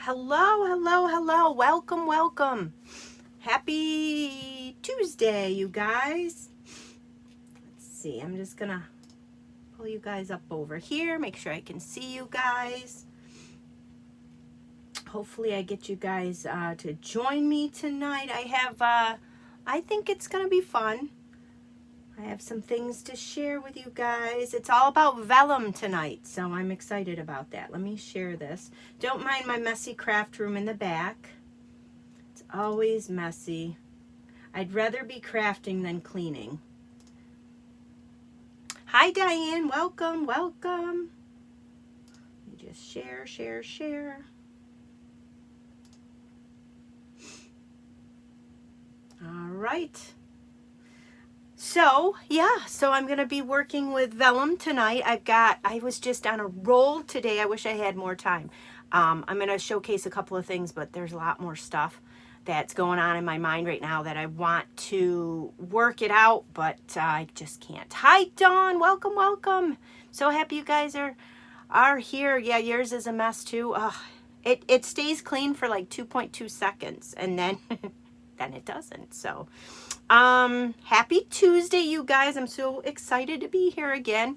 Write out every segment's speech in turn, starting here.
Hello, hello, hello. Welcome, welcome. Happy Tuesday, you guys. Let's see. I'm just going to pull you guys up over here. Make sure I can see you guys. Hopefully I get you guys to join me tonight. I think it's going to be fun. I have some things to share with you guys. It's all about vellum tonight, so I'm excited about that. Let me share this. Don't mind my messy craft room in the back. It's always messy. I'd rather be crafting than cleaning. Hi, Diane. Welcome, welcome. Let me just share. All right. So I'm going to be working with vellum tonight. I was just on a roll today. I wish I had more time. I'm going to showcase a couple of things, but there's a lot more stuff that's going on in my mind right now that I want to work it out, but I just can't. Hi, Dawn. Welcome, welcome. So happy you guys are here. Yeah, yours is a mess too. It stays clean for like 2.2 seconds, and then then it doesn't. So happy Tuesday, you guys. I'm so excited to be here again.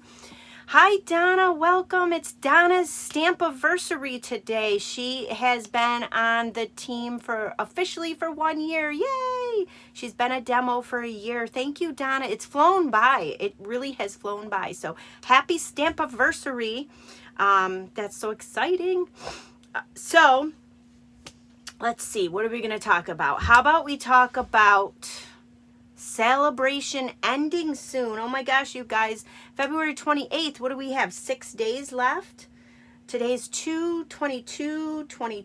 Hi, Donna. Welcome. It's Donna's Stampiversary today. She has been on the team officially for 1 year. Yay! She's been a demo for a year. Thank you, Donna. It's flown by. It really has flown by. So happy Stampiversary. That's so exciting. So let's see. What are we going to talk about? How about we talk about celebration ending soon? Oh my gosh, you guys. February 28th. What do we have? 6 days left. Today's 2022.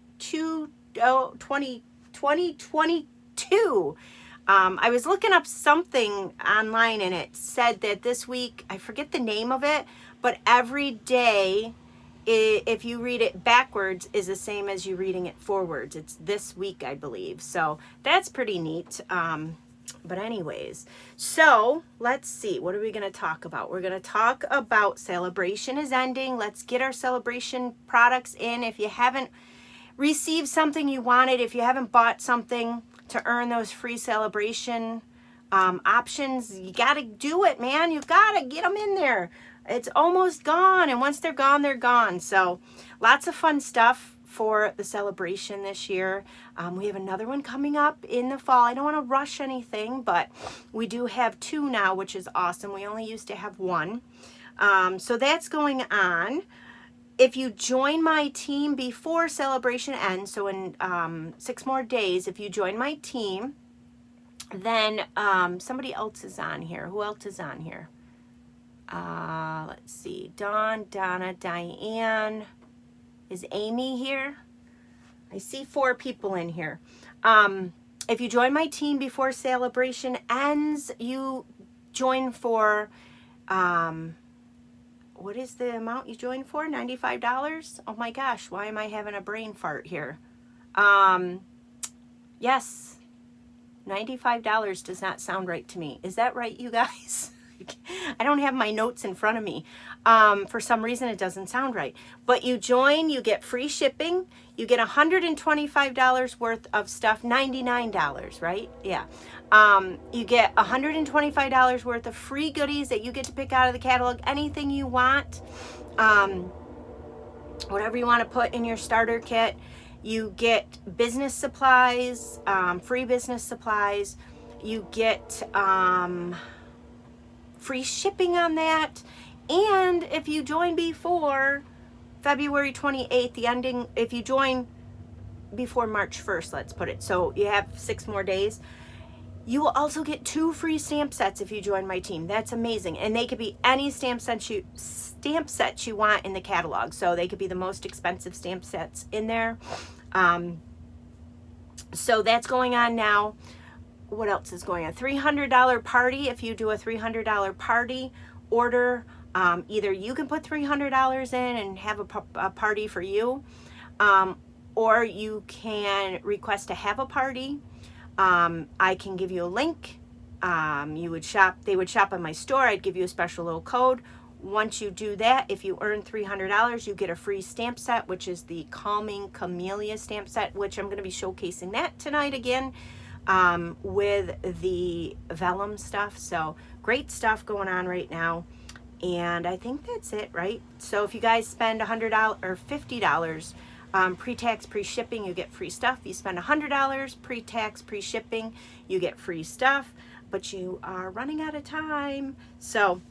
I was looking up something online and it said that this week, I forget the name of it, but every day, if you read it backwards, is the same as you reading it forwards. It's this week, I believe. So that's pretty neat. But anyways, so let's see. What are we going to talk about? We're going to talk about celebration is ending. Let's get our celebration products in. If you haven't received something you wanted, if you haven't bought something to earn those free celebration options, you got to do it, man. You got to get them in there. It's almost gone, and once they're gone, they're gone. So lots of fun stuff for the celebration this year. We have another one coming up in the fall. I don't want to rush anything, but we do have 2 now, which is awesome. We only used to have 1. So that's going on. If you join my team before celebration ends, so in 6 more days, if you join my team, then somebody else is on here. Who else is on here? Let's see. Dawn, Donna, Diane. Is Amy here? I see 4 people in here. If you join my team before celebration ends, you join for, what is the amount you join for? $95? Oh my gosh, why am I having a brain fart here? Yes, $95 does not sound right to me. Is that right, you guys? I don't have my notes in front of me. For some reason, it doesn't sound right. But you join, you get free shipping. You get $125 worth of stuff, $99, right? Yeah. You get $125 worth of free goodies that you get to pick out of the catalog, anything you want, whatever you want to put in your starter kit. You get business supplies, free business supplies. You get free shipping on that. And if you join before February 28th, the ending, if you join before March 1st, let's put it, so you have 6 more days, you will also get 2 free stamp sets if you join my team. That's amazing. And they could be any stamp sets you want in the catalog. So they could be the most expensive stamp sets in there. So that's going on now. What else is going on? $300 party. If you do a $300 party order, either you can put $300 in and have a party for you, or you can request to have a party. I can give you a link. They would shop on my store. I'd give you a special little code, once you do that, if you earn $300, you get a free stamp set, which is the Calming Camellia stamp set, which I'm going to be showcasing that tonight again with the Vellum stuff. So great stuff going on right now. And I think that's it, right? So if you guys spend $100 or $50 pre-tax, pre-shipping, you get free stuff. If you spend $100 pre-tax, pre-shipping, you get free stuff. But you are running out of time. So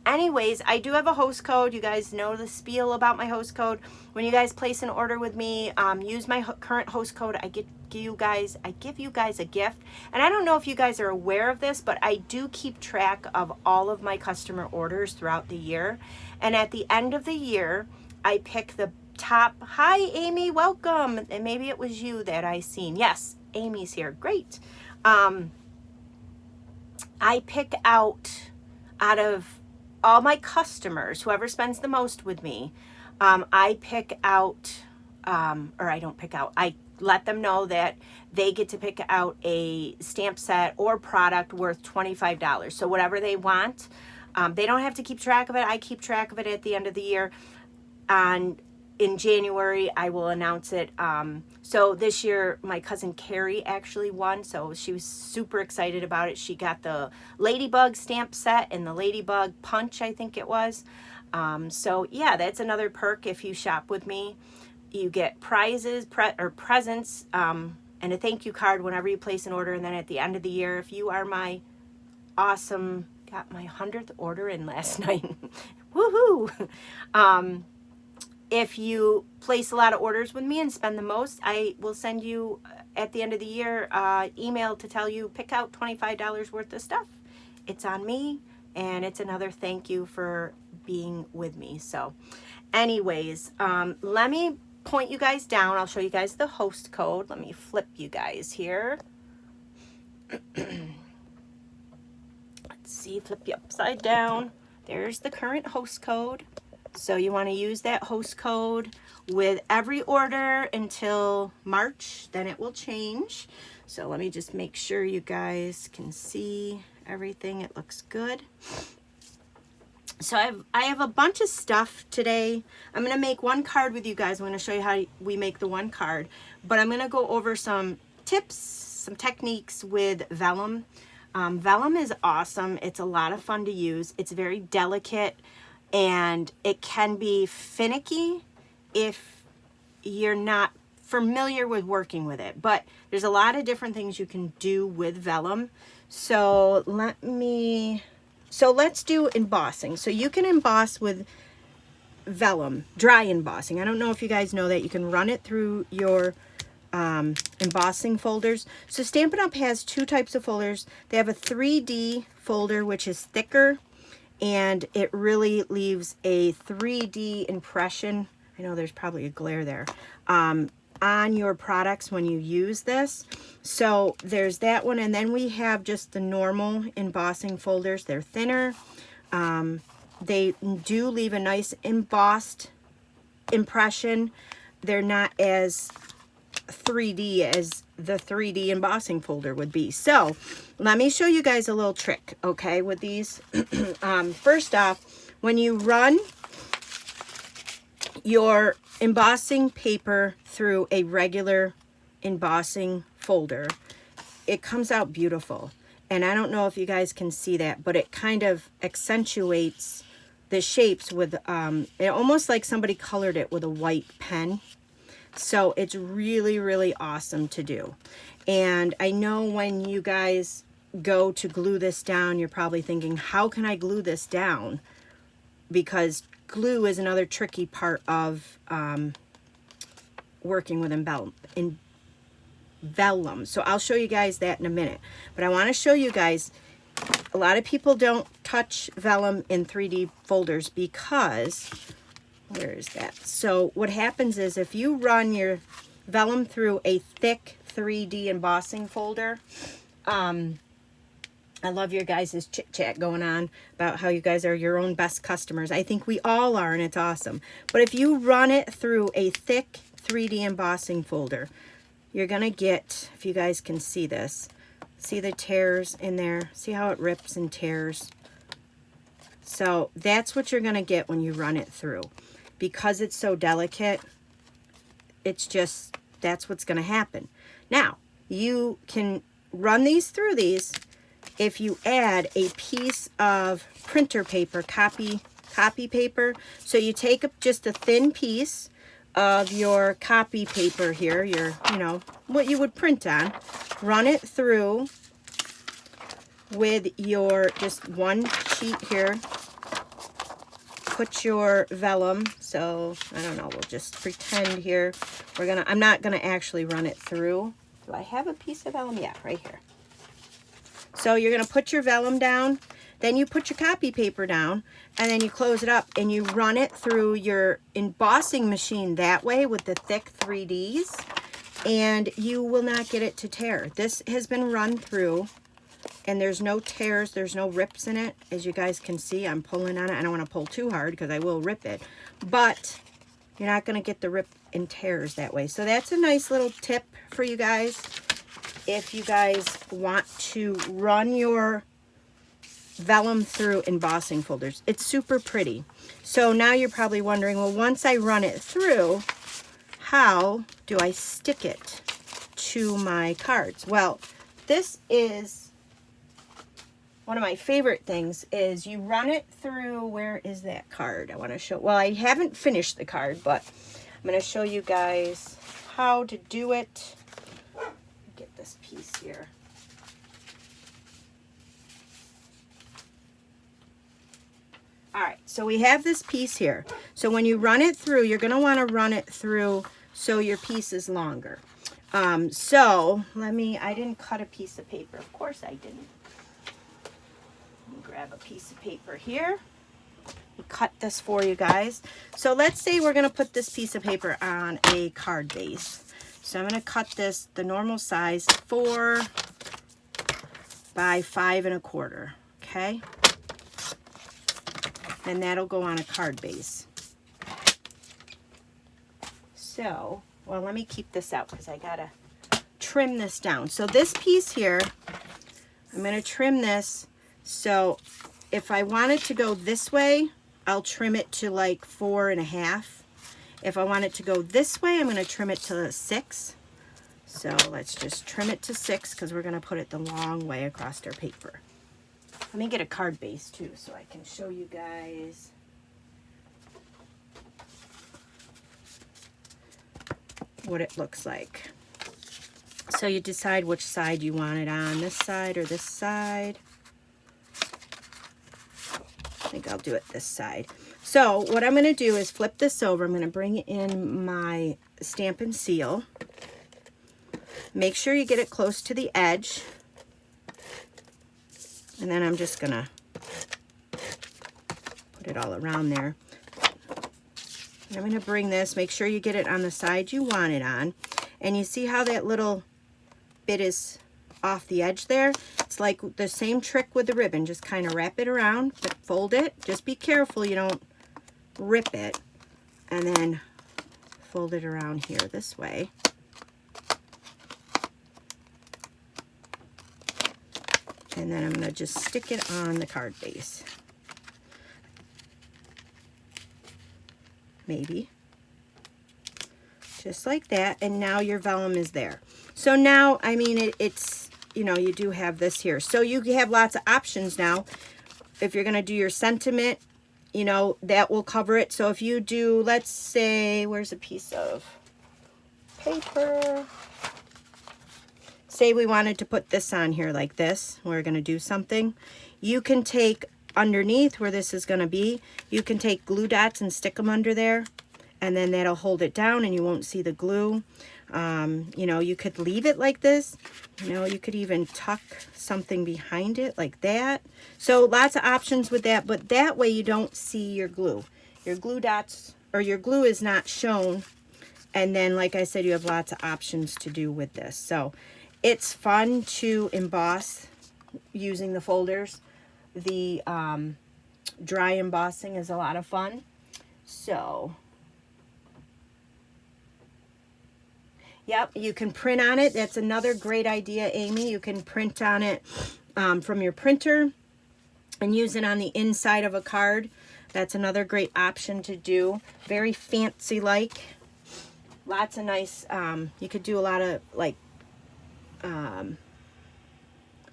anyways, I do have a host code. You guys know the spiel about my host code. When you guys place an order with me, use my current host code. I give you guys a gift. And I don't know if you guys are aware of this, but I do keep track of all of my customer orders throughout the year. And at the end of the year, I pick the top. Hi, Amy, welcome. And maybe it was you that I seen. Yes, Amy's here. Great. I pick out of all my customers, whoever spends the most with me, I pick out, or I don't pick out, I let them know that they get to pick out a stamp set or product worth $25. So whatever they want, they don't have to keep track of it. I keep track of it at the end of the year. And in January, I will announce it. So this year, my cousin Carrie actually won, so she was super excited about it. She got the Ladybug stamp set and the Ladybug Punch, I think it was. So yeah, that's another perk if you shop with me. You get prizes, presents, and a thank you card whenever you place an order. And then at the end of the year, if you are my awesome, got my 100th order in last night. Woohoo! If you place a lot of orders with me and spend the most, I will send you at the end of the year email to tell you pick out $25 worth of stuff. It's on me, and it's another thank you for being with me. So anyways, let me point you guys down. I'll show you guys the host code. Let me flip you guys here. Let's see, flip you upside down. There's the current host code. So you want to use that host code with every order until March, then it will change. So let me just make sure you guys can see everything. It looks good. So I have a bunch of stuff today. I'm going to make one card with you guys. I'm going to show you how we make the one card. But I'm going to go over some tips, some techniques with Vellum. Vellum is awesome. It's a lot of fun to use. It's very delicate. And it can be finicky if you're not familiar with working with it. But there's a lot of different things you can do with Vellum. So let's do embossing. So you can emboss with Vellum, dry embossing. I don't know if you guys know that. You can run it through your embossing folders. So Stampin' Up! Has two types of folders. They have a 3D folder, which is thicker, and it really leaves a 3D impression. I know there's probably a glare there. On your products when you use this. So there's that one, and then we have just the normal embossing folders. They're thinner. They do leave a nice embossed impression. They're not as 3D as the 3D embossing folder would be. So let me show you guys a little trick, okay, with these. First off, when you run your embossing paper through a regular embossing folder, it comes out beautiful. And I don't know if you guys can see that, but it kind of accentuates the shapes with it, almost like somebody colored it with a white pen. So it's really, really awesome to do. And I know when you guys go to glue this down, you're probably thinking, how can I glue this down? Because glue is another tricky part of working with Vellum. So I'll show you guys that in a minute. But I want to show you guys, a lot of people don't touch Vellum in 3D folders because, where is that? So what happens is if you run your Vellum through a thick 3D embossing folder, I love your guys' chit-chat going on about how you guys are your own best customers. I think we all are, and it's awesome. But if you run it through a thick 3D embossing folder, you're going to get, if you guys can see this, see the tears in there? See how it rips and tears? So that's what you're going to get when you run it through. Because it's so delicate, it's just, that's what's going to happen. Now, you can run these through these if you add a piece of printer paper, copy paper. So you take up just a thin piece of your copy paper here, your, you know, what you would print on, run it through with your, just one sheet here, put your vellum, so I don't know, we'll just pretend here, I'm not gonna actually run it through. Do I have a piece of vellum? Yeah, right here. So you're gonna put your vellum down, then you put your copy paper down, and then you close it up and you run it through your embossing machine that way with the thick 3Ds, and you will not get it to tear. This has been run through and there's no tears, there's no rips in it. As you guys can see, I'm pulling on it. I don't want to pull too hard because I will rip it, but you're not going to get the rip and tears that way. So that's a nice little tip for you guys if you guys want to run your vellum through embossing folders. It's super pretty. So now you're probably wondering, well, once I run it through, how do I stick it to my cards? Well, this is one of my favorite things is you run it through, where is that card? I want to show, well, I haven't finished the card, but I'm going to show you guys how to do it. Get this piece here. All right, so we have this piece here. So when you run it through, you're going to want to run it through so your piece is longer. So I didn't cut a piece of paper. Of course I didn't. Let me grab a piece of paper here. Cut this for you guys. So let's say we're going to put this piece of paper on a card base. So I'm going to cut this the normal size, 4 by 5 1/4. Okay. And that'll go on a card base. So, well, let me keep this out because I gotta trim this down. So this piece here, I'm gonna trim this. So if I want it to go this way, I'll trim it to like 4 1/2. If I want it to go this way, I'm gonna trim it to 6. So let's just trim it to 6 because we're gonna put it the long way across our paper. Let me get a card base too so I can show you guys. What it looks like. So you decide which side you want it on, this side or this side. I think I'll do it this side. So what I'm going to do is flip this over. I'm going to bring in my Stampin' Seal. Make sure you get it close to the edge. And then I'm just going to put it all around there. And I'm going to bring this, make sure you get it on the side you want it on. And you see how that little bit is off the edge there? It's like the same trick with the ribbon. Just kind of wrap it around, but fold it. Just be careful you don't rip it. And then fold it around here this way. And then I'm going to just stick it on the card base. Maybe. Just like that. And now your vellum is there. So now, I mean, it's, you know, you do have this here. So you have lots of options now. If you're going to do your sentiment, you know, that will cover it. So if you do, let's say, where's a piece of paper? Say we wanted to put this on here like this. We're going to do something. You can take underneath where this is going to be, you can take glue dots and stick them under there. And then that'll hold it down and you won't see the glue. You know, you could leave it like this. You know, you could even tuck something behind it like that. So lots of options with that, but that way you don't see your glue. Your glue dots, or your glue is not shown. And then, like I said, you have lots of options to do with this. So it's fun to emboss using the folders. The dry embossing is a lot of fun. So, yep, you can print on it. That's another great idea, Amy. You can print on it from your printer. and use it on the inside of a card. That's another great option to do. Very fancy like. Lots of nice, you could do a lot of like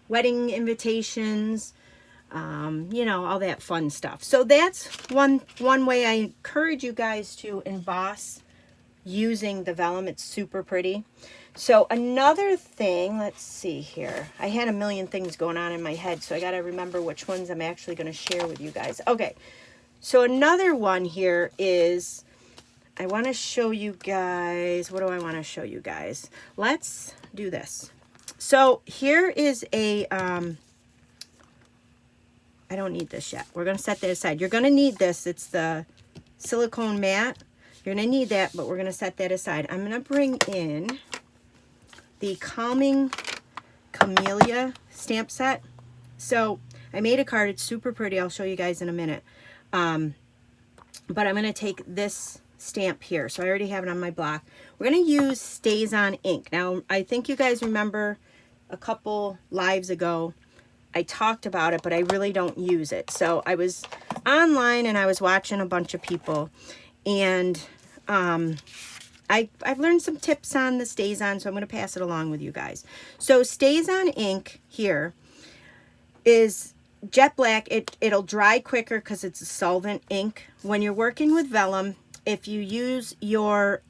wedding invitations, you know, all that fun stuff. So that's one way I encourage you guys to emboss using the vellum. It's super pretty. So another thing, let's see here. I had a million things going on in my head, so I got to remember which ones I'm actually going to share with you guys. Okay, so another one here is, I want to show you guys, what do I want to show you guys? Let's do this. So here is a, I don't need this yet. We're going to set that aside. You're going to need this. It's the silicone mat. You're going to need that, but we're going to set that aside. I'm going to bring in the Calming Camellia stamp set. So I made a card. It's super pretty. I'll show you guys in a minute. But I'm going to take this stamp here. So I already have it on my block. We're going to use Stazon Ink. Now, I think you guys remember a couple lives ago, I talked about it, but I really don't use it. So I was online and I was watching a bunch of people, and I've learned some tips on the Stazon, so I'm going to pass it along with you guys. So Stazon Ink here is jet black. It'll dry quicker because it's a solvent ink. When you're working with vellum, if you use your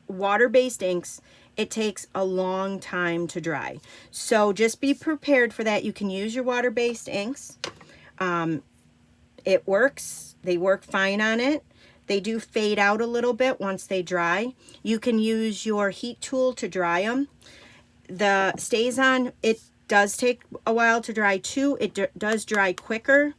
water-based inks, it takes a long time to dry. So just be prepared for that. You can use your water-based inks. It works. They work fine on it. They do fade out a little bit once they dry. You can use your heat tool to dry them. The Stazon, it does take a while to dry too. It does dry quicker,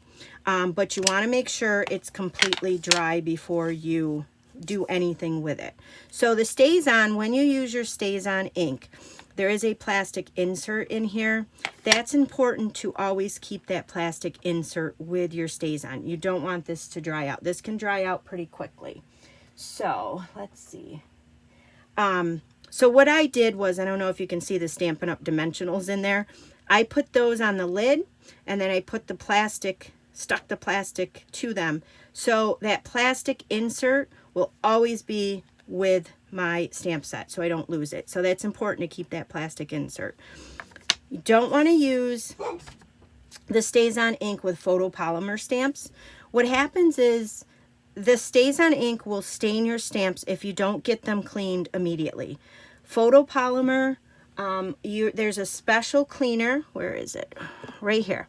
but you want to make sure it's completely dry before you do anything with it. So the Stazon, when you use your Stazon ink, there is a plastic insert in here. That's important to always keep that plastic insert with your Stazon. You don't want this to dry out. This can dry out pretty quickly. So let's see. So what I did was, I don't know if you can see the Stampin' Up! Dimensionals in there. I put those on the lid, and then I put the plastic, stuck the plastic to them. So that plastic insert will always be with my stamp set, so I don't lose it. So that's important to keep that plastic insert. You don't want to use the Stazon ink with photopolymer stamps. What happens is the Stazon ink will stain your stamps if you don't get them cleaned immediately. Photopolymer, there's a special cleaner. Where is it? Right here.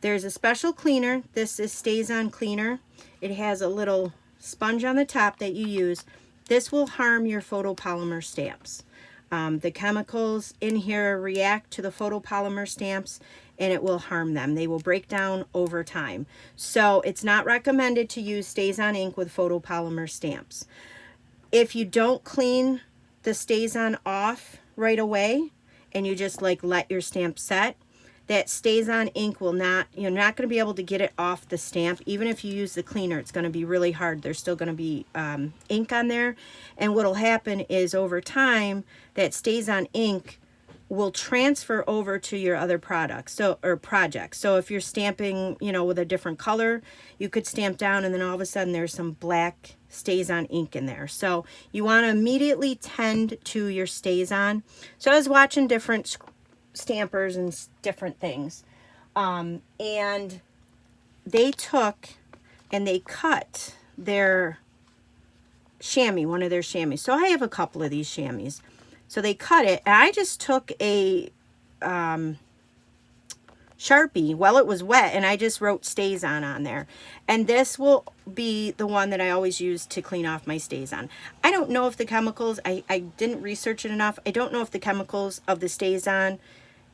There's a special cleaner. This is Stazon cleaner. It has a little sponge on the top that you use. This will harm your photopolymer stamps. The chemicals in here react to the photopolymer stamps, and it will harm them. They will break down over time. So it's not recommended to use Stazon ink with photopolymer stamps. If you don't clean the Stazon off right away and you just like let your stamp set, that Stazon ink will not, you're not going to be able to get it off the stamp. Even if you use the cleaner, it's going to be really hard. There's still going to be ink on there. And what will happen is over time, that Stazon ink will transfer over to your other products, or projects. So if you're stamping, you know, with a different color, you could stamp down and then all of a sudden there's some black Stazon ink in there. So you want to immediately tend to your Stazon. So I was watching different stampers and different things, and they took and they cut their chamois, one of their chamois. So I have a couple of these chamois. So they cut it, and I just took a Sharpie while it was wet, and I just wrote Stazon on there. And this will be the one that I always use to clean off my Stazon. I don't know if the chemicals, I didn't research it enough. I don't know if the chemicals of the Stazon,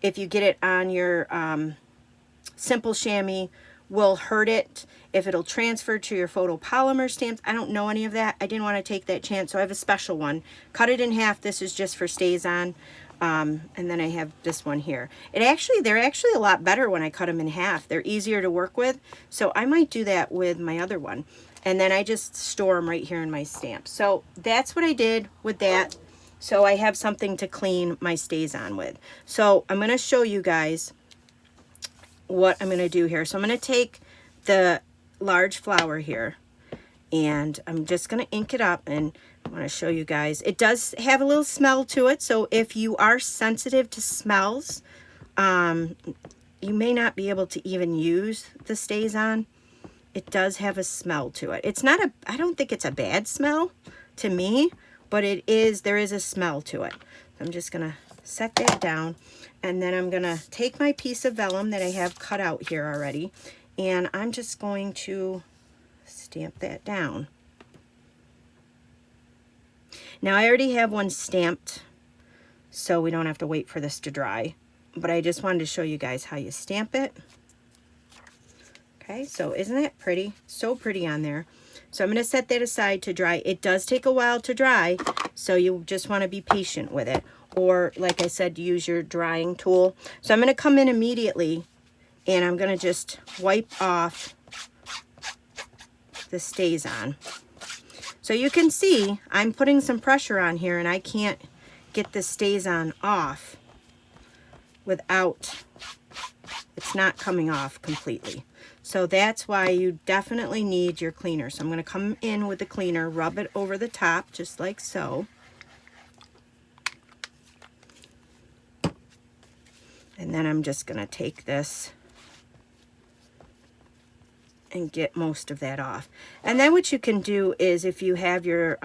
if you get it on your simple chamois, will hurt it, if it'll transfer to your photopolymer stamps. I don't know any of that. I didn't want to take that chance, so I have a special one. Cut it in half. This is just for Stazon. And then I have this one here. They're actually a lot better when I cut them in half. They're easier to work with, so I might do that with my other one. And then I just store them right here in my stamp. So that's what I did with that. So I have something to clean my Stazon with. So I'm going to show you guys what I'm going to do here. So I'm going to take the large flower here, and I'm just going to ink it up, and I want to show you guys. It does have a little smell to it, so if you are sensitive to smells, you may not be able to even use the Stazon. It does have a smell to it. It's not a, I don't think it's a bad smell to me, but it is, there is a smell to it. I'm just going to set that down, and then I'm going to take my piece of vellum that I have cut out here already, and I'm just going to stamp that down. Now I already have one stamped, so we don't have to wait for this to dry, but I just wanted to show you guys how you stamp it. Okay, so isn't that pretty? So pretty on there. So I'm going to set that aside to dry. It does take a while to dry, so you just want to be patient with it. Or, like I said, use your drying tool. So I'm going to come in immediately, and I'm going to just wipe off the Stazon. So you can see I'm putting some pressure on here, and I can't get the Stazon off without, it's not coming off completely. So that's why you definitely need your cleaner. So I'm going to come in with the cleaner, rub it over the top, just like so. And then I'm just going to take this and get most of that off. And then what you can do is, if you have your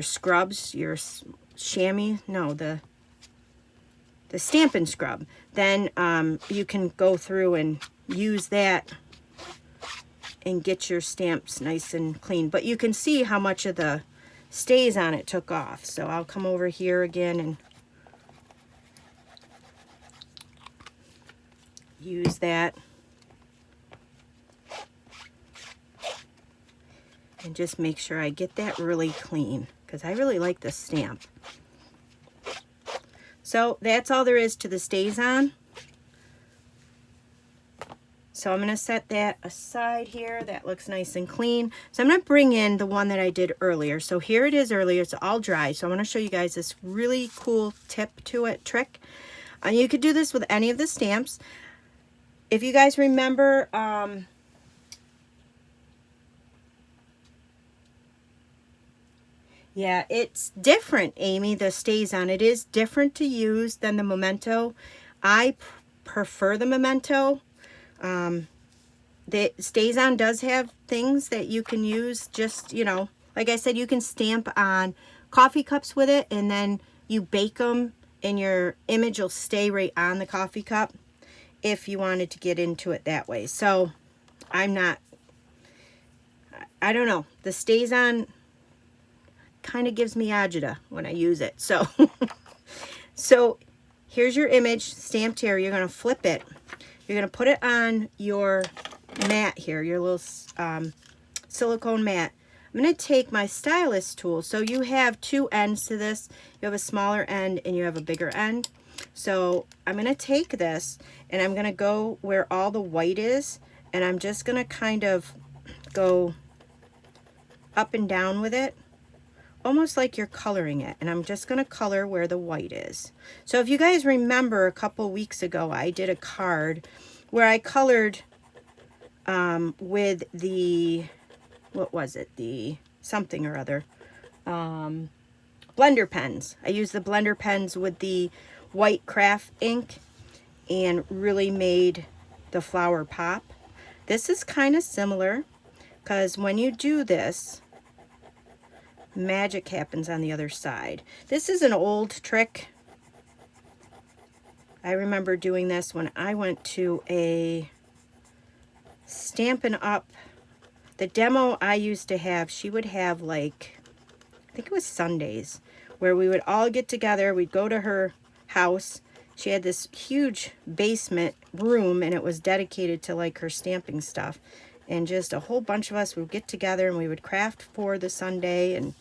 scrubs, your chamois, no, the Stampin' Scrub, then you can go through and use that and get your stamps nice and clean. But you can see how much of the Stazon it took off. So I'll come over here again and use that. And just make sure I get that really clean, because I really like the stamp. So that's all there is to the Stazon. So I'm going to set that aside here. That looks nice and clean. So I'm going to bring in the one that I did earlier. So here it is earlier. It's all dry. So I want to show you guys this really cool tip to it trick. You could do this with any of the stamps. If you guys remember, yeah, it's different, Amy, the Stazon. It is different to use than the Memento. I prefer the Memento. The Stazon does have things that you can use, just, you know, like I said, you can stamp on coffee cups with it, and then you bake them, and your image will stay right on the coffee cup if you wanted to get into it that way. So I'm not, I don't know, the Stazon kind of gives me agita when I use it. So so here's your image stamped here. You're going to flip it. You're going to put it on your mat here, your little silicone mat. I'm going to take my stylus tool. So you have two ends to this. You have a smaller end and you have a bigger end. So I'm going to take this, and I'm going to go where all the white is, and I'm just going to kind of go up and down with it, almost like you're coloring it. And I'm just going to color where the white is. So if you guys remember, a couple weeks ago I did a card where I colored with the, what was it, the something or other, blender pens. I used the blender pens with the white craft ink and really made the flower pop. This is kind of similar, because when you do this, magic happens on the other side. This is an old trick. I remember doing this when I went to a Stampin' Up. The demo I used to have, she would have, like, I think it was Sundays, where we would all get together. We'd go to her house. She had this huge basement room, and it was dedicated to, like, her stamping stuff. And just a whole bunch of us would get together, and we would craft for the Sunday and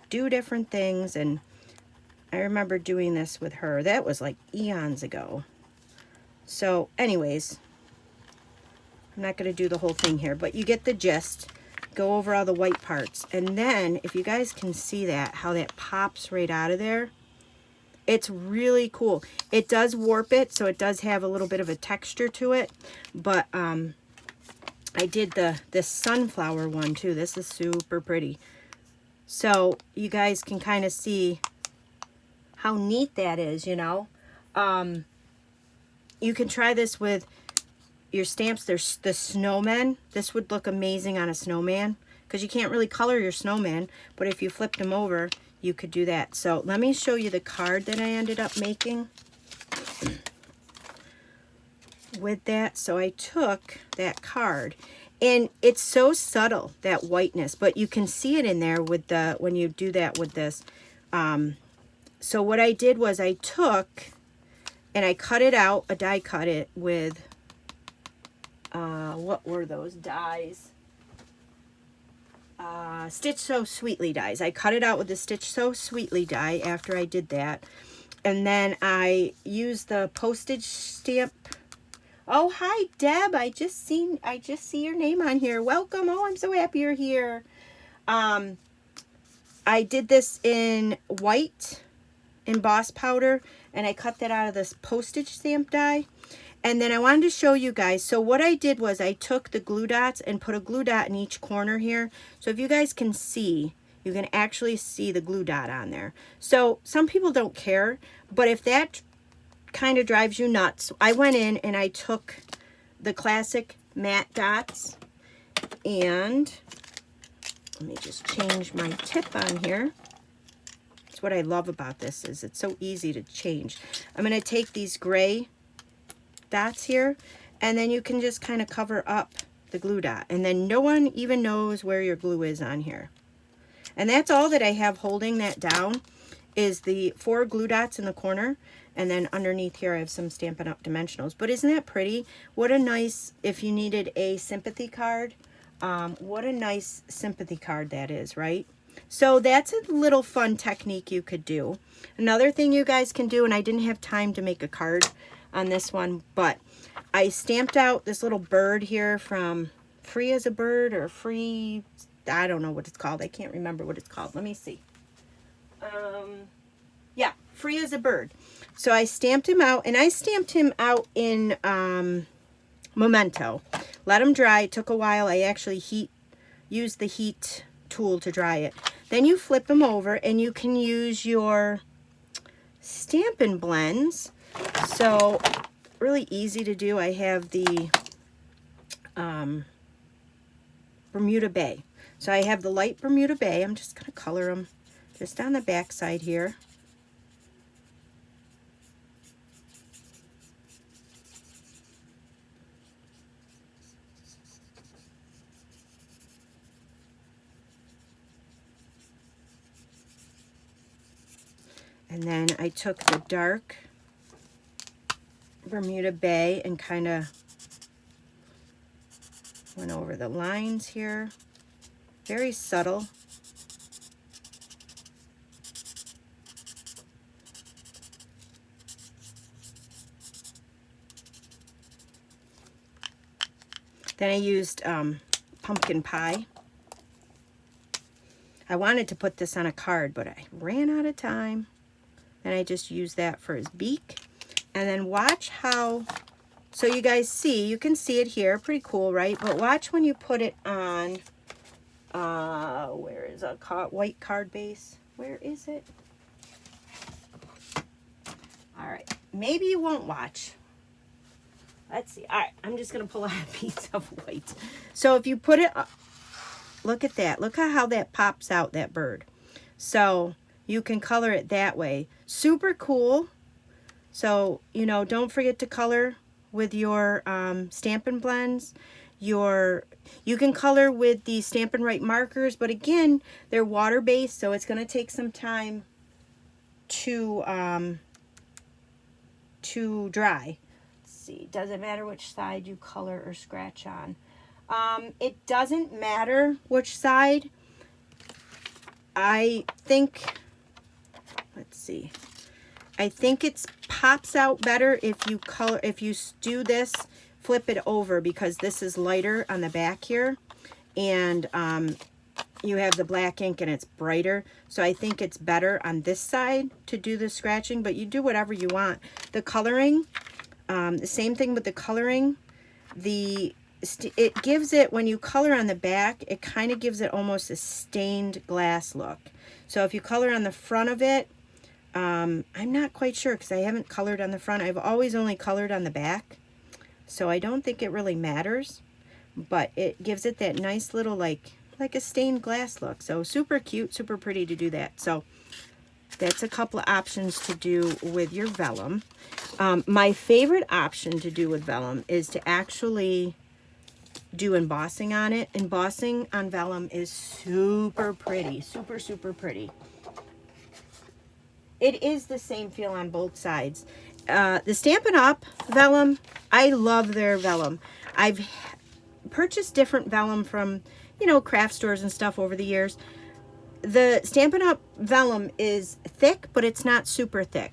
do different things. And I remember doing this with her. That was like eons ago. So anyways, I'm not going to do the whole thing here, but you get the gist. Go over all the white parts. And then, if you guys can see that, how that pops right out of there, It's really cool. It does warp it, so it does have a little bit of a texture to it. But I did this sunflower one too. This is super pretty. So you guys can kind of see how neat that is, you know. You can try this with your stamps. There's the snowmen. This would look amazing on a snowman because you can't really color your snowman, but if you flipped them over, you could do that. So let me show you the card that I ended up making with that. So I took that card, and it's so subtle, that whiteness, but you can see it in there with the, when you do that with this. So what I did was I took and I cut it out, a die cut it with, what were those dies? Stitch So Sweetly dies. I cut it out with the Stitch So Sweetly die after I did that. And then I used the postage stamp. Oh, hi, Deb. I just see your name on here. Welcome. Oh, I'm so happy you're here. I did this in white emboss powder, and I cut that out of this postage stamp die. And then I wanted to show you guys. So what I did was I took the glue dots and put a glue dot in each corner here. So if you guys can see, you can actually see the glue dot on there. So some people don't care, but if that kind of drives you nuts, I went in and I took the classic matte dots, and let me just change my tip on here. That's what I love about this, is it's so easy to change. I'm going to take these gray dots here, and then you can just kind of cover up the glue dot, and then no one even knows where your glue is on here. And that's all that I have holding that down, is the 4 glue dots in the corner, and then underneath here I have some Stampin' Up! Dimensionals. But isn't that pretty? What a nice, if you needed a sympathy card, what a nice sympathy card that is, right? So that's a little fun technique you could do. Another thing you guys can do, and I didn't have time to make a card on this one, but I stamped out this little bird here from Free as a Bird, or Free, I don't know what it's called. I can't remember what it's called. Let me see. Yeah, Free as a Bird. So I stamped him out, and I stamped him out in Memento. Let him dry. It took a while. I actually used the heat tool to dry it. Then you flip them over, and you can use your Stampin' Blends. So really easy to do. I have the Bermuda Bay. So I have the light Bermuda Bay. I'm just going to color them just on the back side here. And then I took the dark Bermuda Bay and kind of went over the lines here. Very subtle. Then I used pumpkin pie. I wanted to put this on a card, but I ran out of time. And I just used that for his beak. And then watch how, so you guys see, you can see it here, pretty cool, right? But watch when you put it on, where is a white card base? Where is it? All right, maybe you won't watch. Let's see. All right, I'm just going to pull out a piece of white. So if you put it, look at that. Look at how that pops out, that bird. So you can color it that way. Super cool. So, you know, don't forget to color with your Stampin' Blends. You can color with the Stampin' Right markers, but again, they're water-based, so it's going to take some time to dry. Let's see, doesn't matter which side you color or scratch on. It doesn't matter which side. I think, let's see. I think it pops out better if you do this, flip it over, because this is lighter on the back here, and you have the black ink and it's brighter. So I think it's better on this side to do the scratching, but you do whatever you want. The coloring, the same thing with the coloring. It gives it, when you color on the back, it kind of gives it almost a stained glass look. So if you color on the front of it, I'm not quite sure because I haven't colored on the front. I've always only colored on the back. So I don't think it really matters, but it gives it that nice little like a stained glass look. So super cute, super pretty to do that. So that's a couple of options to do with your vellum. My favorite option to do with vellum is to actually do embossing on it. Embossing on vellum is super pretty, super, super pretty. It is the same feel on both sides. The Stampin' Up! Vellum, I love their vellum. I've purchased different vellum from, you know, craft stores and stuff over the years. The Stampin' Up! Vellum is thick, but it's not super thick.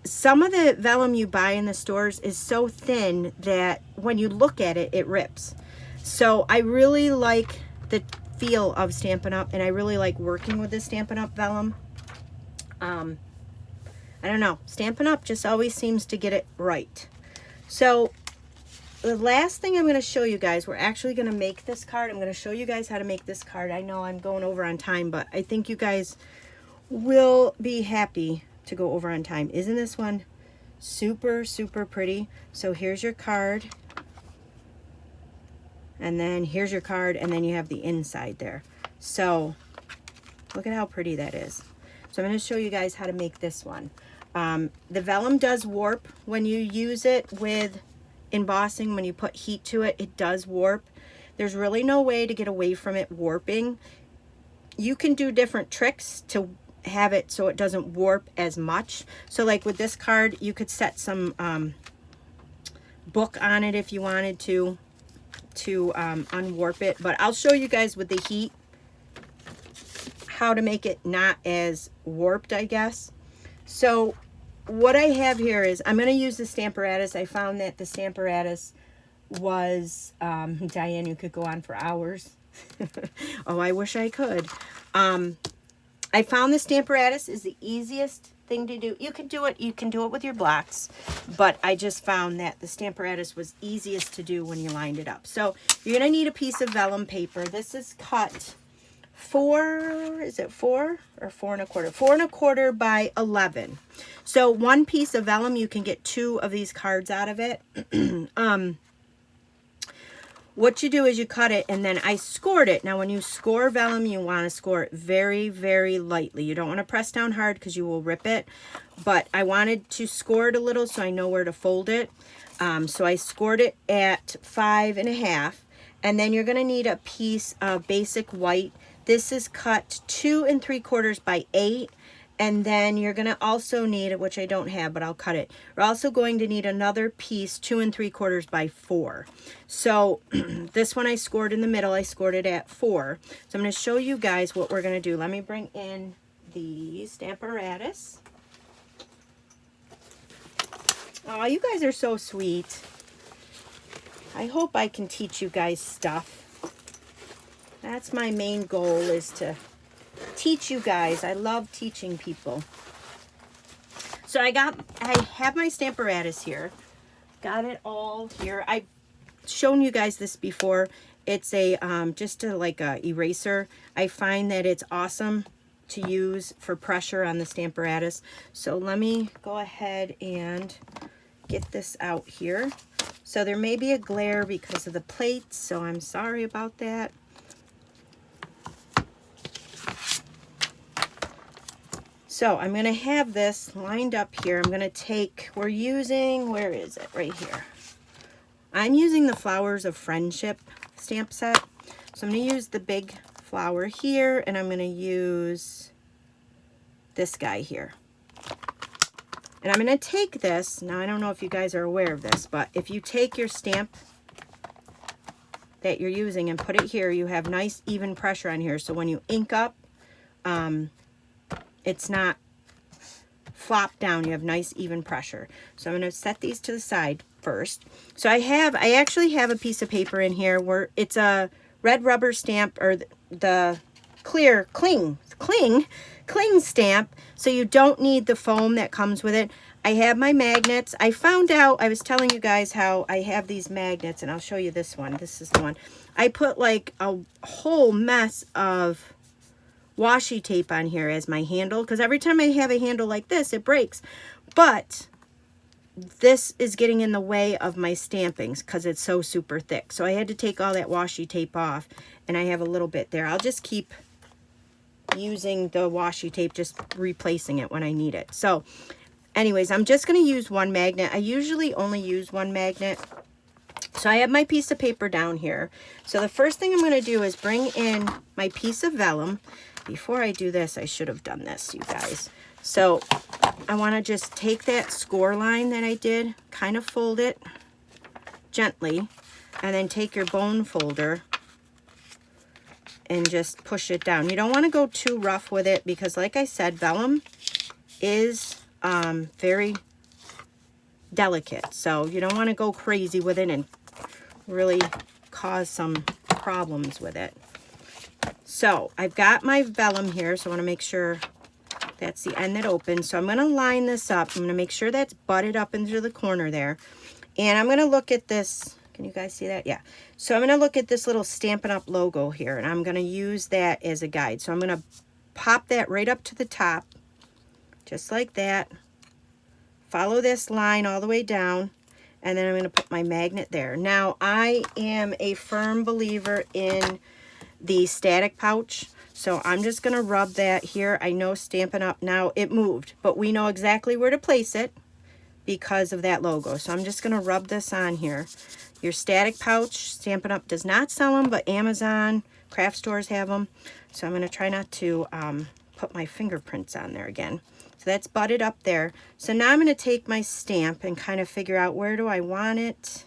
Some of the vellum you buy in the stores is so thin that when you look at it, it rips. So I really like the feel of Stampin' Up! And I really like working with the Stampin' Up! Vellum. I don't know, Stampin' Up! Just always seems to get it right. So the last thing I'm going to show you guys, we're actually going to make this card. I'm going to show you guys how to make this card. I know I'm going over on time, but I think you guys will be happy to go over on time. Isn't this one super, super pretty? So here's your card. And then here's your card, and then you have the inside there. So look at how pretty that is. So I'm going to show you guys how to make this one. The vellum does warp when you use it with embossing. When you put heat to it, it does warp. There's really no way to get away from it warping. You can do different tricks to have it so it doesn't warp as much. So like with this card, you could set some book on it if you wanted to unwarp it. But I'll show you guys with the heat how to make it not as warped, I guess. So what I have here is I'm going to use the Stamparatus. I found that the Stamparatus was, Diane, you could go on for hours. Oh, I wish I could. I found the Stamparatus is the easiest thing to do. You can do it with your blocks, but I just found that the Stamparatus was easiest to do when you lined it up. So you're going to need a piece of vellum paper. This is cut 4 and a quarter? 4 and a quarter by 11. So one piece of vellum, you can get 2 of these cards out of it. What you do is you cut it, and then I scored it. Now when you score vellum, you want to score it very, very lightly. You don't want to press down hard because you will rip it. But I wanted to score it a little so I know where to fold it. So I scored it at 5.5. And then you're going to need a piece of basic white. This is cut 2 3/4 by 8. And then you're going to also need, which I don't have, but I'll cut it. We're also going to need another piece 2 3/4 by 4. So this one I scored in the middle. I scored it at 4. So I'm going to show you guys what we're going to do. Let me bring in the Stamparatus. Oh, you guys are so sweet. I hope I can teach you guys stuff. That's my main goal, is to teach you guys. I love teaching people. So I have my Stamparatus here. Got it all here. I've shown you guys this before. It's a like a eraser. I find that it's awesome to use for pressure on the Stamparatus. So let me go ahead and get this out here. So there may be a glare because of the plates, so I'm sorry about that. So I'm going to have this lined up here. I'm going to take, we're using, where is it? Right here. I'm using the Flowers of Friendship stamp set. So I'm going to use the big flower here, and I'm going to use this guy here. And I'm going to take this, now I don't know if you guys are aware of this, but if you take your stamp that you're using and put it here, you have nice even pressure on here. So when you ink up, it's not flop down. You have nice even pressure. So I'm going to set these to the side first. So I actually have a piece of paper in here where it's a red rubber stamp, or the clear cling stamp, so you don't need the foam that comes with it. I have my magnets. I found out, I was telling you guys how I have these magnets, and I'll show you this one. This is the one. I put like a whole mess of washi tape on here as my handle, because every time I have a handle like this, it breaks. But this is getting in the way of my stampings because it's so super thick. So I had to take all that washi tape off, and I have a little bit there. I'll just keep using the washi tape, just replacing it when I need it. So anyways, I'm just going to use one magnet. I usually only use one magnet. So I have my piece of paper down here. So the first thing I'm going to do is bring in my piece of vellum. Before I do this, I should have done this, you guys. So I want to just take that score line that I did, kind of fold it gently, and then take your bone folder and just push it down. You don't want to go too rough with it because, like I said, vellum is very delicate. So you don't want to go crazy with it and really cause some problems with it. So I've got my vellum here, so I want to make sure that's the end that opens. So I'm going to line this up. I'm going to make sure that's butted up into the corner there. And I'm going to look at this. Can you guys see that? Yeah. So I'm going to look at this little Stampin' Up logo here, and I'm going to use that as a guide. So I'm going to pop that right up to the top, just like that. Follow this line all the way down, and then I'm going to put my magnet there. Now, I am a firm believer in the static pouch, so I'm just going to rub that here. I know Stampin' Up, now it moved, but we know exactly where to place it because of that logo. So I'm just going to rub this on here. Your static pouch, Stampin' Up does not sell them, but Amazon, craft stores have them. So I'm going to try not to put my fingerprints on there again. So that's butted up there. So now I'm going to take my stamp and kind of figure out, where do I want it?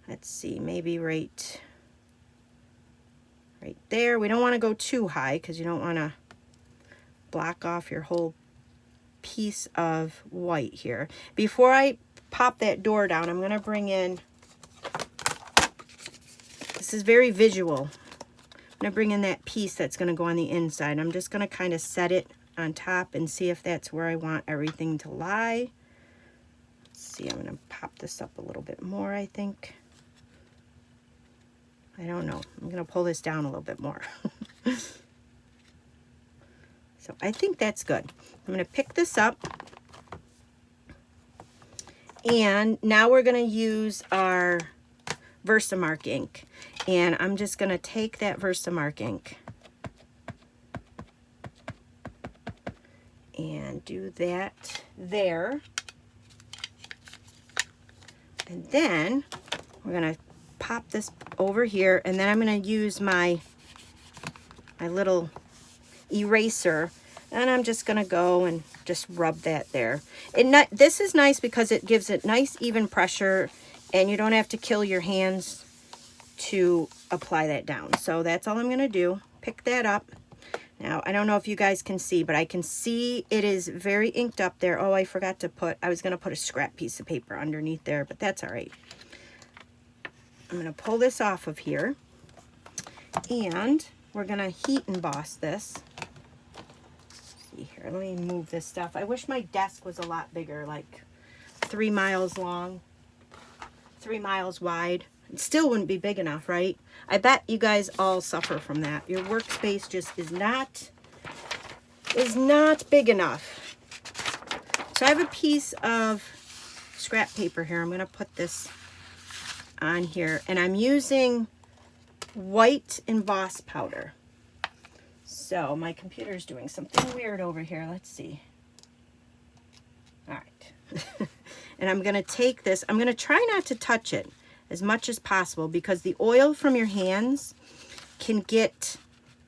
Let's see, maybe right there. We don't want to go too high because you don't want to block off your whole piece of white here. Before I pop that door down, I'm going to bring in, this is very visual, I'm going to bring in that piece that's going to go on the inside. I'm just going to kind of set it on top and see if that's where I want everything to lie. Let's see, I'm going to pop this up a little bit more, I think. I don't know. I'm going to pull this down a little bit more. So I think that's good. I'm going to pick this up. And now we're going to use our Versamark ink. And I'm just going to take that Versamark ink and do that there. And then we're going to pop this over here, and then I'm going to use my little eraser, and I'm just going to go and just rub that there. This is nice because it gives it nice even pressure, and you don't have to kill your hands to apply that down. So that's all I'm going to do. Pick that up. Now, I don't know if you guys can see, but I can see it is very inked up there. Oh, I forgot to put, I was going to put a scrap piece of paper underneath there, but that's all right. I'm going to pull this off of here, and we're going to heat emboss this. Let's see here, let me move this stuff. I wish my desk was a lot bigger, like 3 miles long, 3 miles wide. It still wouldn't be big enough, right? I bet you guys all suffer from that. Your workspace just is not big enough. So I have a piece of scrap paper here. I'm going to put this on here, and I'm using white emboss powder. So my computer's doing something weird over here. Let's see. All right. And I'm going to take this. I'm going to try not to touch it as much as possible because the oil from your hands can get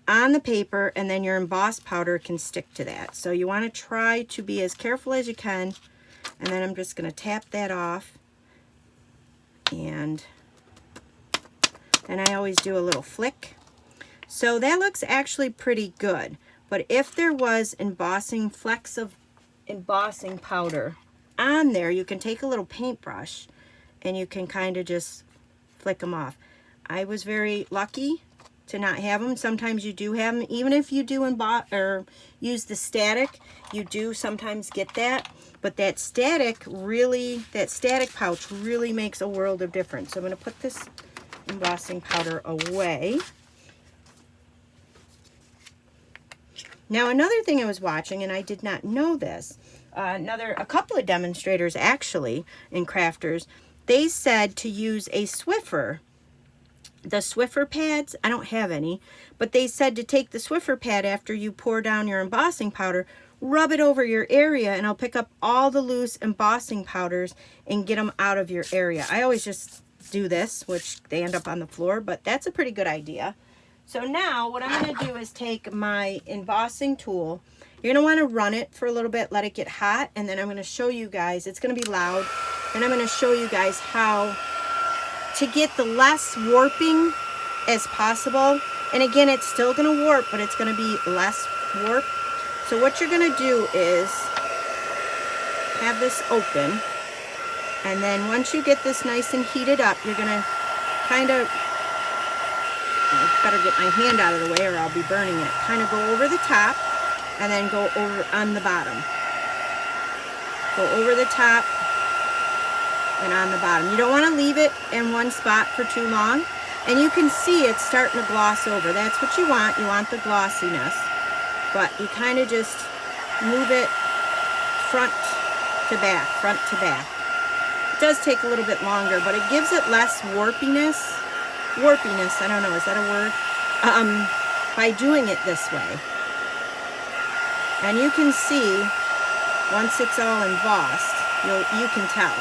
on the paper, and then your emboss powder can stick to that. So you want to try to be as careful as you can. And then I'm just going to tap that off. And then I always do a little flick. So that looks actually pretty good. But if there was flecks of embossing powder on there, you can take a little paintbrush and you can kind of just flick them off. I was very lucky to not have them. Sometimes you do have them. Even if you do or use the static, you do sometimes get that. But that static pouch really makes a world of difference. So I'm going to put this embossing powder away. Now, another thing I was watching, and I did not know this, a couple of demonstrators actually in crafters, they said to use a Swiffer. The Swiffer pads, I don't have any, but they said to take the Swiffer pad after you pour down your embossing powder, rub it over your area, and it'll pick up all the loose embossing powders and get them out of your area. I always just do this, which they end up on the floor, but that's a pretty good idea. So now what I'm going to do is take my embossing tool. You're going to want to run it for a little bit, let it get hot, and then I'm going to show you guys, it's going to be loud, and I'm going to show you guys how to get the less warping as possible. And again, it's still going to warp, but it's going to be less warp. So what you're going to do is have this open, and then once you get this nice and heated up, you're going to kind of, I better get my hand out of the way or I'll be burning it. Kind of go over the top and then go over on the bottom. Go over the top and on the bottom. You don't want to leave it in one spot for too long. And you can see it's starting to gloss over. That's what you want. You want the glossiness. But you kind of just move it front to back, front to back. It does take a little bit longer, but it gives it less warpiness. I don't know, is that a word? By doing it this way. And you can see, once it's all embossed, you can tell.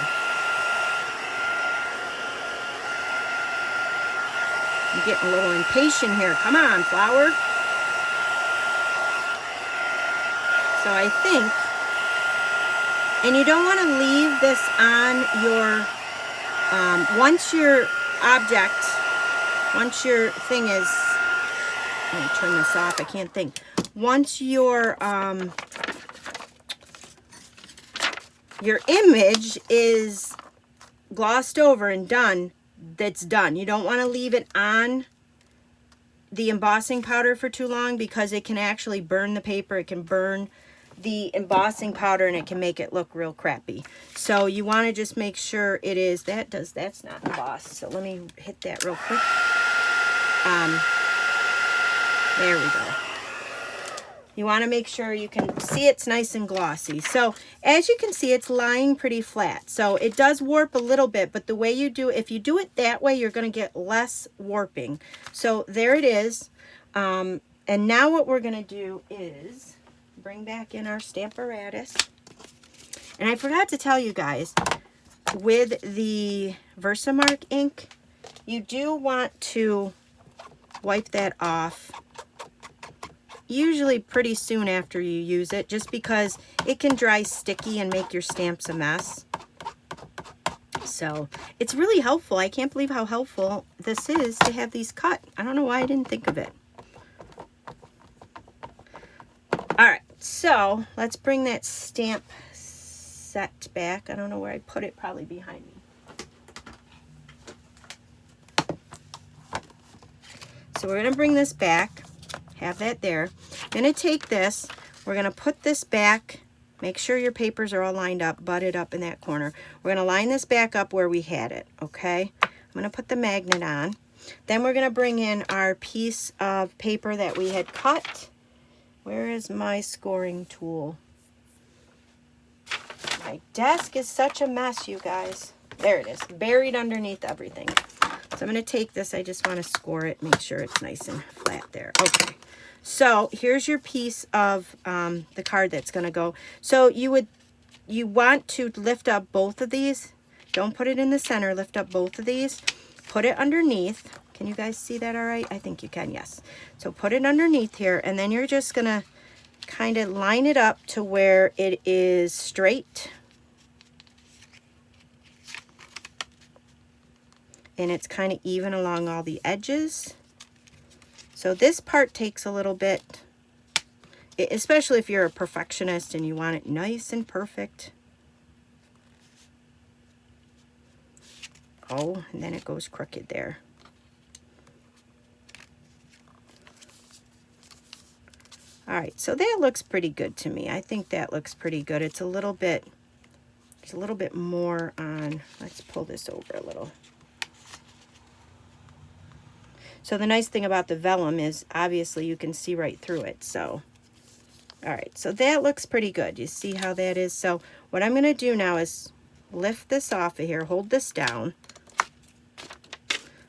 I'm getting a little impatient here. Come on, flower. So I think, and you don't want to leave this on your, once your thing is, let me turn this off, I can't think. Once your image is glossed over and done, that's done. You don't want to leave it on the embossing powder for too long because it can actually burn the paper. It can burn the embossing powder and it can make it look real crappy. So you want to just make sure it is, that's not embossed. So let me hit that real quick. There we go. You want to make sure you can see it's nice and glossy. So as you can see, it's lying pretty flat. So it does warp a little bit, but the way you do it, if you do it that way, you're going to get less warping. So there it is. And now what we're going to do is bring back in our Stamparatus. And I forgot to tell you guys, with the Versamark ink, you do want to wipe that off usually pretty soon after you use it, just because it can dry sticky and make your stamps a mess. So it's really helpful. I can't believe how helpful this is to have these cut. I don't know why I didn't think of it. All right, so let's bring that stamp set back. I don't know where I put it, probably behind me. So we're going to bring this back, have that there. I'm going to take this, we're going to put this back, make sure your papers are all lined up, butted up in that corner. We're going to line this back up where we had it, okay? I'm going to put the magnet on. Then we're going to bring in our piece of paper that we had cut. Where is my scoring tool? My desk is such a mess, you guys. There it is, buried underneath everything. So I'm going to take this, I just want to score it, make sure it's nice and flat there. Okay, so here's your piece of the card that's going to go. So you want to lift up both of these. Don't put it in the center, lift up both of these. Put it underneath. Can you guys see that all right? I think you can, yes. So put it underneath here, and then you're just going to kind of line it up to where it is straight. And it's kind of even along all the edges. So this part takes a little bit, especially if you're a perfectionist and you want it nice and perfect. Oh, and then it goes crooked there. All right, so that looks pretty good to me. I think that looks pretty good. It's a little bit, there's a little bit more on, let's pull this over a little. So the nice thing about the vellum is obviously you can see right through it. So, all right, so that looks pretty good. You see how that is? So what I'm gonna do now is lift this off of here, hold this down,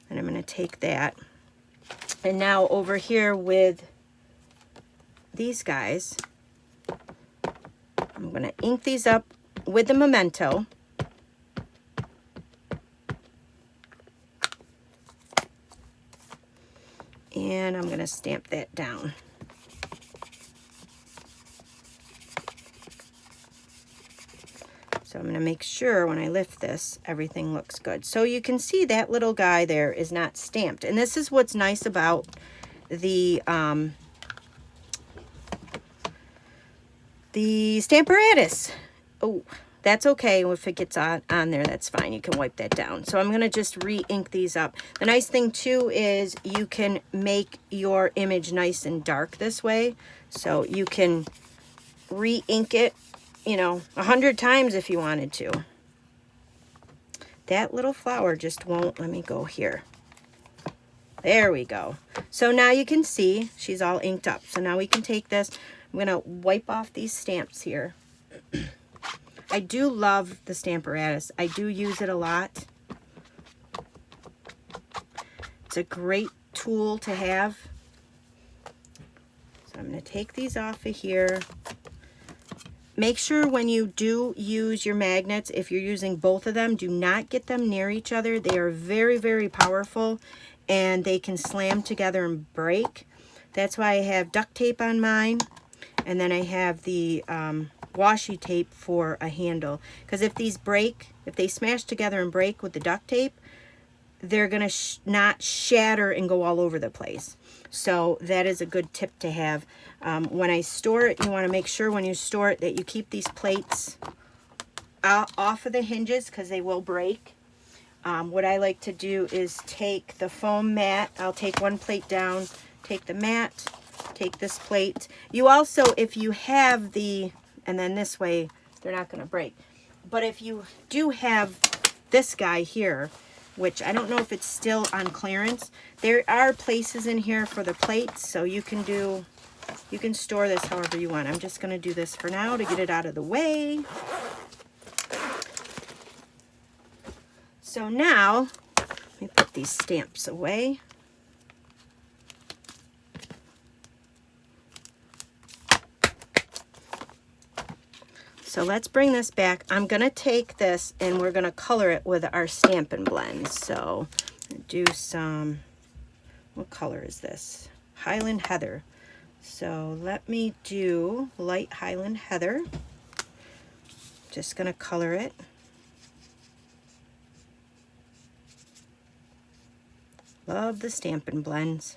and I'm gonna take that. And now over here with these guys, I'm gonna ink these up with the memento. And I'm gonna stamp that down. So I'm gonna make sure when I lift this, everything looks good. So you can see that little guy there is not stamped. And this is what's nice about the Stamparatus. Oh, that's okay. If it gets on there, that's fine. You can wipe that down. So I'm going to just re-ink these up. The nice thing too is you can make your image nice and dark this way. So you can re-ink it, you know, 100 times if you wanted to. That little flower just won't let me go here. There we go. So now you can see she's all inked up. So now we can take this. I'm going to wipe off these stamps here. I do love the Stamparatus. I do use it a lot. It's a great tool to have. So I'm going to take these off of here. Make sure when you do use your magnets, if you're using both of them, do not get them near each other. They are very, very powerful and they can slam together and break. That's why I have duct tape on mine. And then I have the washi tape for a handle. Because if these break, if they smash together and break with the duct tape, they're going to not shatter and go all over the place. So that is a good tip to have. When I store it, you want to make sure when you store it that you keep these plates off of the hinges because they will break. What I like to do is take the foam mat. I'll take one plate down, take the mat, take this plate. You also, if you have the, and then this way, they're not going to break. But if you do have this guy here, which I don't know if it's still on clearance, there are places in here for the plates, so you can store this however you want. I'm just going to do this for now to get it out of the way. So now, let me put these stamps away. So let's bring this back. I'm going to take this and we're going to color it with our Stampin Blends. So do some, what color is this? Highland Heather. So let me do light Highland Heather. Just going to color it. Love the Stampin Blends.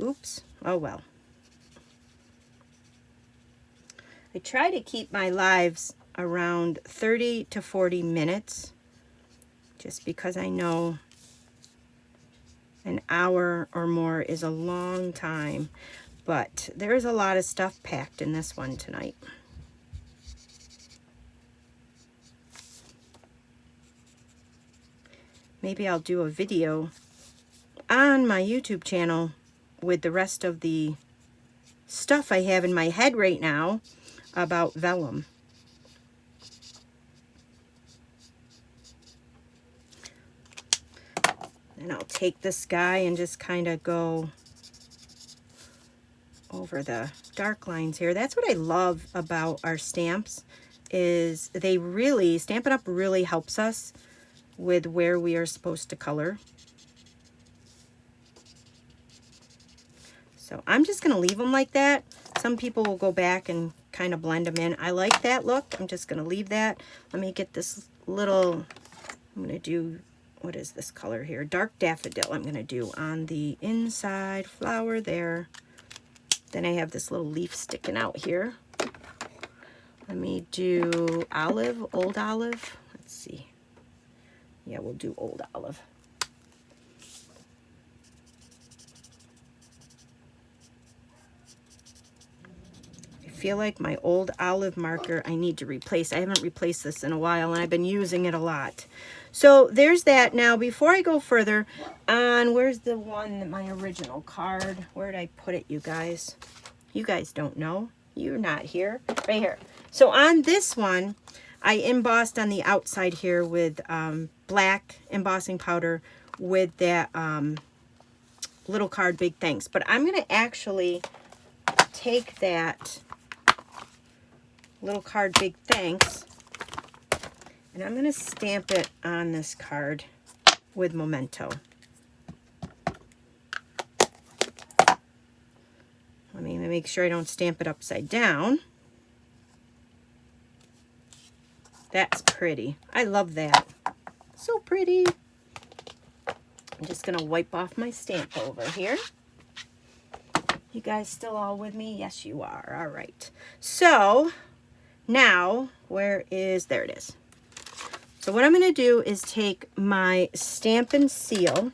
Oops, oh well. I try to keep my lives around 30 to 40 minutes, just because I know an hour or more is a long time, but there's a lot of stuff packed in this one tonight. Maybe I'll do a video on my YouTube channel with the rest of the stuff I have in my head right now about vellum. And I'll take this guy and just kind of go over the dark lines here. That's what I love about our stamps, is they really, Stampin' Up! Really helps us with where we are supposed to color. So I'm just going to leave them like that. Some people will go back and kind of blend them in. I like that look. I'm just going to leave that. Let me get this little, I'm going to do, what is this color here? Dark Daffodil I'm going to do on the inside flower there. Then I have this little leaf sticking out here. Let me do olive, old olive. Let's see. Yeah, we'll do old olive. I feel like my old olive marker I need to replace. I haven't replaced this in a while, and I've been using it a lot. So there's that. Now, before I go further on, where's the one, my original card? Where did I put it, you guys? You guys don't know. You're not here. Right here. So on this one, I embossed on the outside here with black embossing powder with that little card, Big Thanks. But I'm going to actually take that little card, Big Thanks, and I'm going to stamp it on this card with Memento. Let me make sure I don't stamp it upside down. That's pretty. I love that. So pretty. I'm just going to wipe off my stamp over here. You guys still all with me? Yes, you are. All right. So now, there it is. So what I'm going to do is take my Stampin' Seal,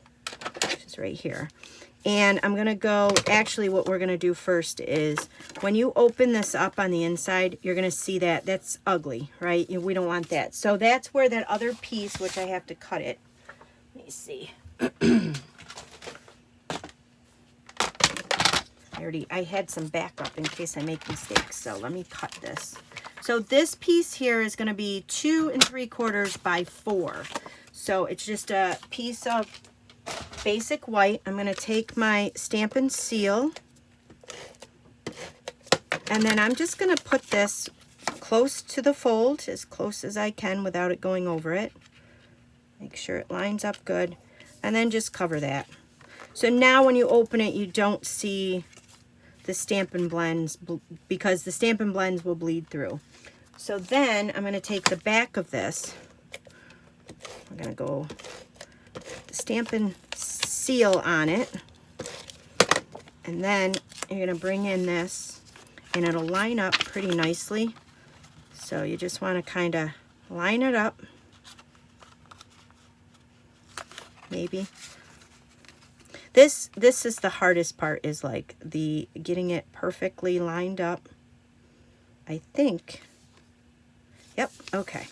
which is right here, and I'm going to go, actually what we're going to do first is, when you open this up on the inside, you're going to see that that's ugly, right? We don't want that. So that's where that other piece, which I have to cut it. Let me see. I had some backup in case I make mistakes, so let me cut this. So this piece here is going to be 2 3/4 by 4. So it's just a piece of basic white. I'm going to take my Stampin' Seal, and then I'm just going to put this close to the fold, as close as I can without it going over it. Make sure it lines up good, and then just cover that. So now when you open it, you don't see the Stampin' Blends, because the Stampin' Blends will bleed through. So then I'm going to take the back of this. I'm going to go Stampin' Seal on it, and then you're going to bring in this, and it'll line up pretty nicely. So you just want to kind of line it up, maybe. This is the hardest part, is like the getting it perfectly lined up, I think. Yep, okay.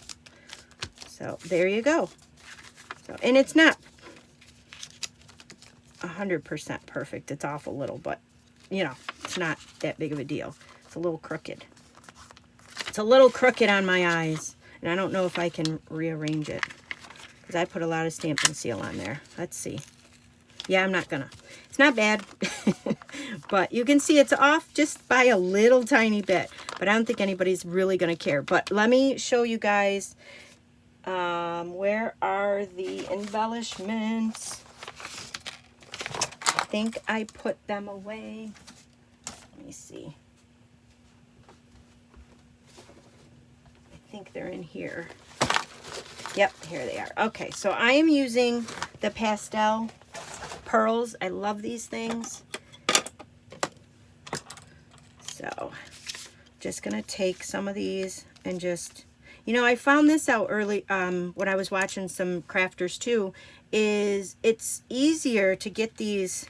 So there you go. So, and it's not 100% perfect. It's off a little, but you know, it's not that big of a deal. It's a little crooked. It's a little crooked on my eyes, and I don't know if I can rearrange it, because I put a lot of Stampin' Seal on there. Let's see. Yeah, I'm not gonna. It's not bad, but you can see it's off just by a little tiny bit, but I don't think anybody's really gonna care. But let me show you guys, where are the embellishments? I think I put them away. Let me see. I think they're in here. Yep, here they are. Okay, so I am using the pastel pearls. I love these things. So just gonna take some of these and just, you know, I found this out early when I was watching some crafters too, is it's easier to get these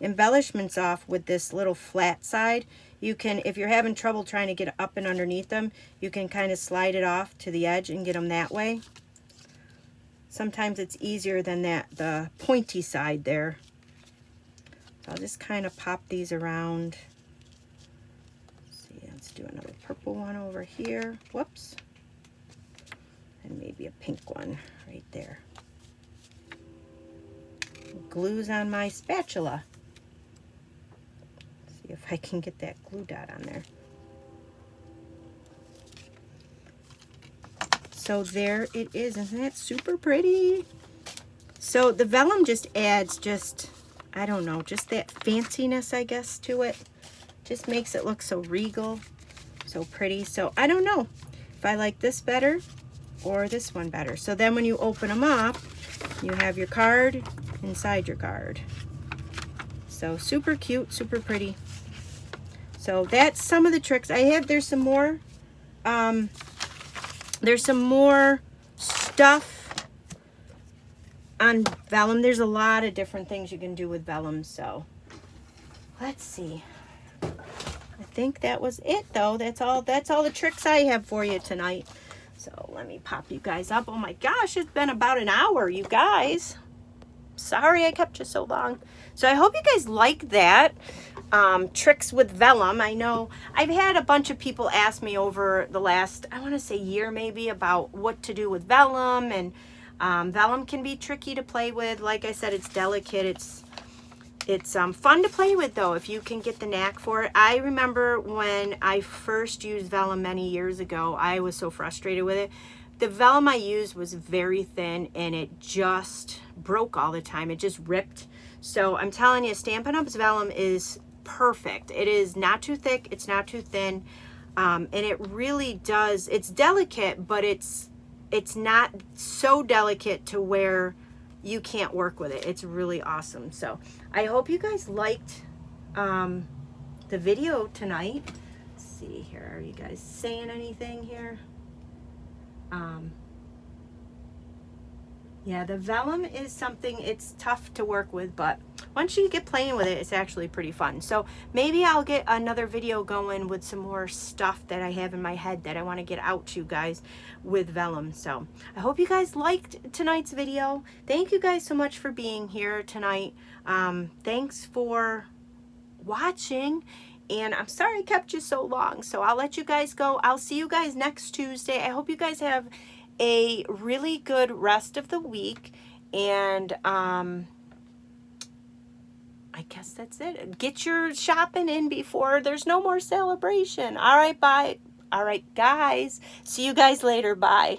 embellishments off with this little flat side. You can, if you're having trouble trying to get up and underneath them, you can kind of slide it off to the edge and get them that way. Sometimes it's easier than that, the pointy side there. So I'll just kind of pop these around. Let's see, let's do another purple one over here. Whoops. And maybe a pink one right there. Glue's on my spatula. Let's see if I can get that glue dot on there. So there it is. Isn't that super pretty? So the vellum just adds just, I don't know, just that fanciness, I guess, to it. Just makes it look so regal, so pretty. So I don't know if I like this better or this one better. So then when you open them up, you have your card inside your card. So super cute, super pretty. So that's some of the tricks. There's some more there's some more stuff on vellum. There's a lot of different things you can do with vellum, so let's see. I think that was it, though. That's all the tricks I have for you tonight. So let me pop you guys up. Oh my gosh, it's been about an hour, you guys. Sorry I kept you so long. So I hope you guys like that. Tricks with vellum. I know I've had a bunch of people ask me over the last, I want to say year maybe, about what to do with vellum. And vellum can be tricky to play with. Like I said, it's delicate. It's fun to play with, though, if you can get the knack for it. I remember when I first used vellum many years ago, I was so frustrated with it. The vellum I used was very thin, and it just broke all the time. It just ripped. So I'm telling you, Stampin' Up's vellum is perfect. It is not too thick. It's not too thin. And it really does. It's delicate, but it's not so delicate to where you can't work with it. It's really awesome. So I hope you guys liked the video tonight. Let's see here. Are you guys saying anything here? Yeah, the vellum is something, it's tough to work with, but once you get playing with it, it's actually pretty fun. So maybe I'll get another video going with some more stuff that I have in my head that I want to get out to you guys with vellum. So I hope you guys liked tonight's video. Thank you guys so much for being here tonight. Thanks for watching. And I'm sorry I kept you so long. So I'll let you guys go. I'll see you guys next Tuesday. I hope you guys have a really good rest of the week. And I guess that's it. Get your shopping in before there's no more celebration. All right, bye. All right, guys. See you guys later. Bye.